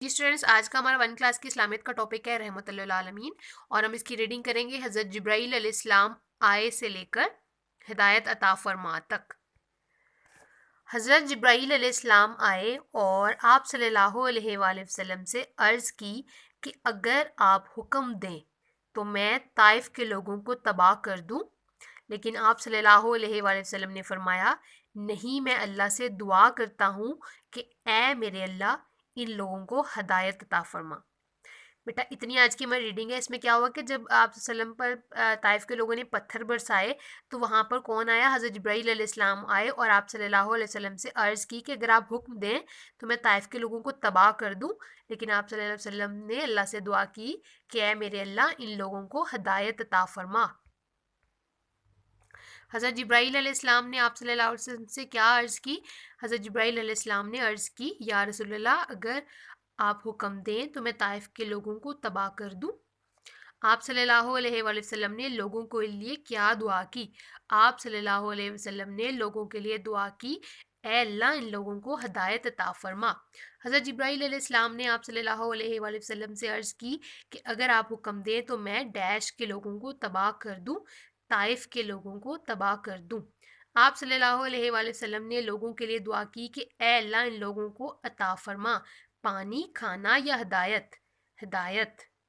जी students, आज का हमारा वन क्लास की इस्लामियत का टॉपिक है रहमतुल लिल आलमीन और हम इसकी रीडिंग करेंगे हज़रत जिब्राईल अलैहिस्सलाम आए से लेकर हिदायत अता फरमा तक। हज़रत जिब्राईल अलैहिस्सलाम आए और आप सल्लल्लाहु अलैहि वसल्लम से अर्ज़ की कि अगर आप हुक्म दें तो मैं ताइफ के लोगों को तबाह कर दूं। लेकिन आप सल्लल्लाहु अलैहि वसल्लम ने फरमाया, नहीं, मैं अल्लाह से दुआ करता हूँ कि ऐ मेरे अल्लाह, इन लोगों को हदायत अता फरमा। बेटा इतनी आज की हमारी रीडिंग है। इसमें क्या हुआ कि जब आप सल्लम पर ताइफ के लोगों ने पत्थर बरसाए तो वहाँ पर कौन आया? हज़रत जिब्राईल अलैहिस्सलाम आए और आप सल्लल्लाहु अलैहि वसल्लम से अर्ज़ की कि अगर आप हुक्म दें तो मैं ताइफ के लोगों को तबाह कर दूं। लेकिन आप सल्लल्लाहु अलैहि वसल्लम ने अल्लाह से दुआ की कि ऐ मेरे अल्लाह, इन लोगों को हदायत अता फरमा। हज़रत जिब्राईल अलैहिस्सलाम ने आप सल्लल्लाहु अलैहि वसल्लम से क्या अर्ज़ की? हज़रत जिब्राईल अलैहिस्सलाम ने अर्ज़ की, या रसूलल्लाह, अगर आप हुक्म दें तो मैं ताइफ के लोगों को तबाह कर दूं। आप सल्लल्लाहु अलैहि वसल्लम ने लोगों के लिए क्या दुआ की? आप सल्लल्लाहु अलैहि वसल्लम ने लोगों के लिए दुआ की, ऐ अल्लाह, इन लोगों को हदायत अता फरमा। हज़रत जिब्राईल अलैहिस्सलाम ने आप सल्लल्लाहु अलैहि वसल्लम से अर्ज़ की कि अगर आप हुक्म दें तो मैं डैश के लोगों को तबाह कर दूं, ताइफ के लोगों को तबाह कर दूं। आप सल्लल्लाहु अलैहि वसल्लम ने लोगों के लिए दुआ की कि ऐ अल्लाह, इन लोगों को अता फरमा पानी, खाना या हिदायत। हिदायत